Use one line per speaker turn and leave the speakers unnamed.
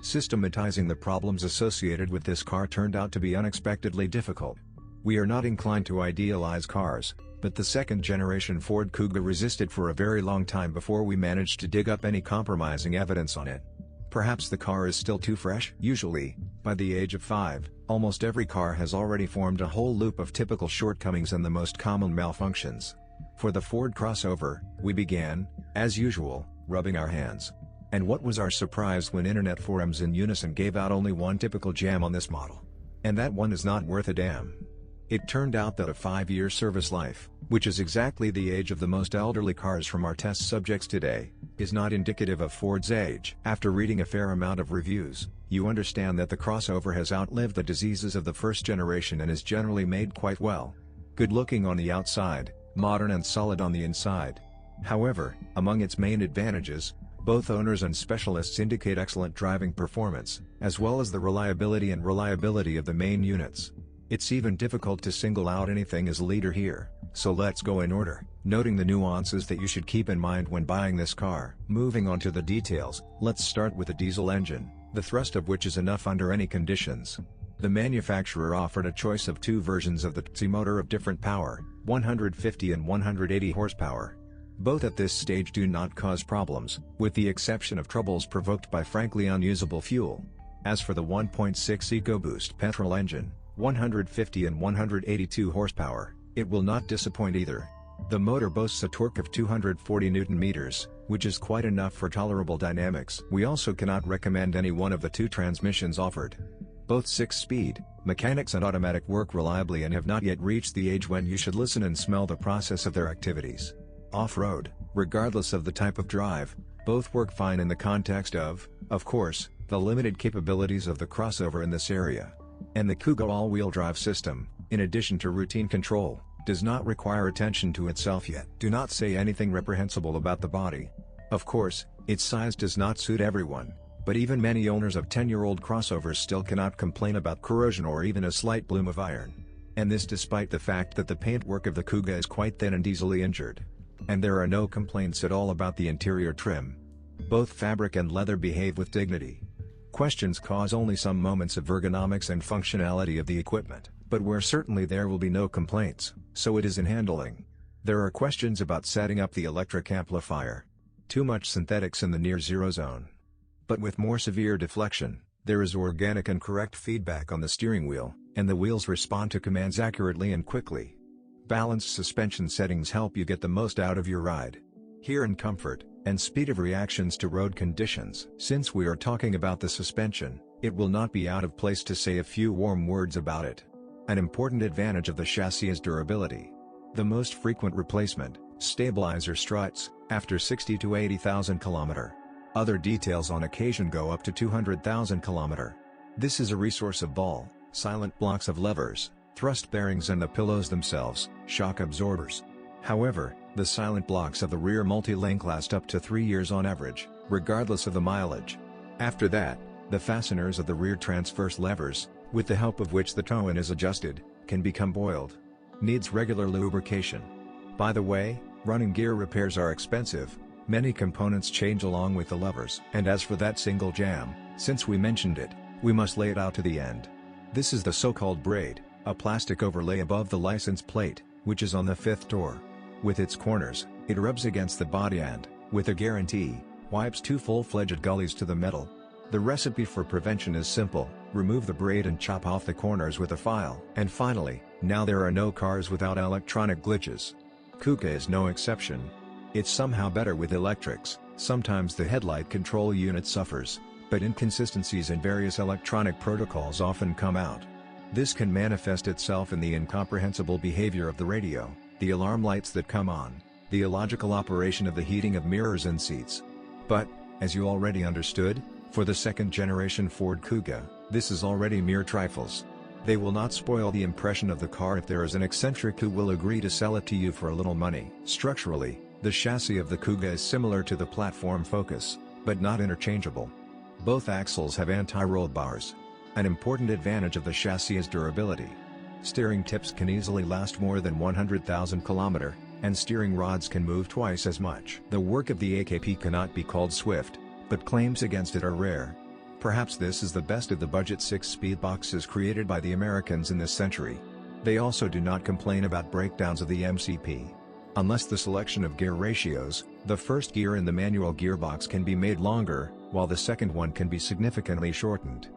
Systematizing the problems associated with this car turned out to be unexpectedly difficult. We are not inclined to idealize cars, but the second-generation Ford Kuga resisted for a very long time before we managed to dig up any compromising evidence on it. Perhaps the car is still too fresh? Usually, by the age of 5, almost every car has already formed a whole loop of typical shortcomings and the most common malfunctions. For the Ford crossover, we began, as usual, rubbing our hands. And what was our surprise when internet forums in unison gave out only one typical jam on this model. And that one is not worth a damn. It turned out that a 5-year service life, which is exactly the age of the most elderly cars from our test subjects today, is not indicative of Ford's age. After reading a fair amount of reviews, you understand that the crossover has outlived the diseases of the first generation and is generally made quite well. Good looking on the outside, modern and solid on the inside. However, among its main advantages, both owners and specialists indicate excellent driving performance, as well as the reliability of the main units. It's even difficult to single out anything as a leader here, so let's go in order, noting the nuances that you should keep in mind when buying this car. Moving on to the details, let's start with the diesel engine, the thrust of which is enough under any conditions. The manufacturer offered a choice of two versions of the TSI motor of different power, 150 and 180 horsepower. Both at this stage do not cause problems, with the exception of troubles provoked by frankly unusable fuel. As for the 1.6 EcoBoost petrol engine, 150 and 182 horsepower, it will not disappoint either. The motor boasts a torque of 240 Nm, which is quite enough for tolerable dynamics. We also cannot recommend any one of the two transmissions offered. Both 6-speed, mechanics and automatic work reliably and have not yet reached the age when you should listen and smell the process of their activities. Off-road, regardless of the type of drive, both work fine in the context of course, the limited capabilities of the crossover in this area. And the Kuga all-wheel drive system, in addition to routine control, does not require attention to itself yet. Do not say anything reprehensible about the body. Of course, its size does not suit everyone, but even many owners of 10-year-old crossovers still cannot complain about corrosion or even a slight bloom of iron. And this despite the fact that the paintwork of the Kuga is quite thin and easily injured. And there are no complaints at all about the interior trim. Both fabric and leather behave with dignity. Questions cause only some moments of ergonomics and functionality of the equipment, but where certainly there will be no complaints, so it is in handling. There are questions about setting up the electric amplifier. Too much synthetics in the near-zero zone. But with more severe deflection, there is organic and correct feedback on the steering wheel, and the wheels respond to commands accurately and quickly. Balanced suspension settings help you get the most out of your ride. Here in comfort, and speed of reactions to road conditions. Since we are talking about the suspension, it will not be out of place to say a few warm words about it. An important advantage of the chassis is durability. The most frequent replacement, stabilizer struts, after 60 to 80,000 km. Other details on occasion go up to 200,000 km. This is a resource of ball, silent blocks of levers, thrust bearings and the pillows themselves, shock absorbers. However, the silent blocks of the rear multi-link last up to 3 years on average, regardless of the mileage. After that, the fasteners of the rear transverse levers, with the help of which the toe-in is adjusted, can become boiled. Needs regular lubrication. By the way, running gear repairs are expensive, many components change along with the levers. And as for that single jam, since we mentioned it, we must lay it out to the end. This is the so-called braid, a plastic overlay above the license plate, which is on the fifth door. With its corners, it rubs against the body and, with a guarantee, wipes two full-fledged gullies to the metal. The recipe for prevention is simple: remove the braid and chop off the corners with a file. And finally, now there are no cars without electronic glitches. Kuga is no exception. It's somehow better with electrics. Sometimes the headlight control unit suffers, but inconsistencies in various electronic protocols often come out. This can manifest itself in the incomprehensible behavior of the radio, the alarm lights that come on, the illogical operation of the heating of mirrors and seats. But, as you already understood, for the second-generation Ford Kuga, this is already mere trifles. They will not spoil the impression of the car if there is an eccentric who will agree to sell it to you for a little money. Structurally, the chassis of the Kuga is similar to the platform Focus, but not interchangeable. Both axles have anti-roll bars. An important advantage of the chassis is durability. Steering tips can easily last more than 100,000 km, and steering rods can move twice as much. The work of the AKP cannot be called swift, but claims against it are rare. Perhaps this is the best of the budget 6-speed boxes created by the Americans in this century. They also do not complain about breakdowns of the MCP. Unless the selection of gear ratios, the first gear in the manual gearbox can be made longer, while the second one can be significantly shortened.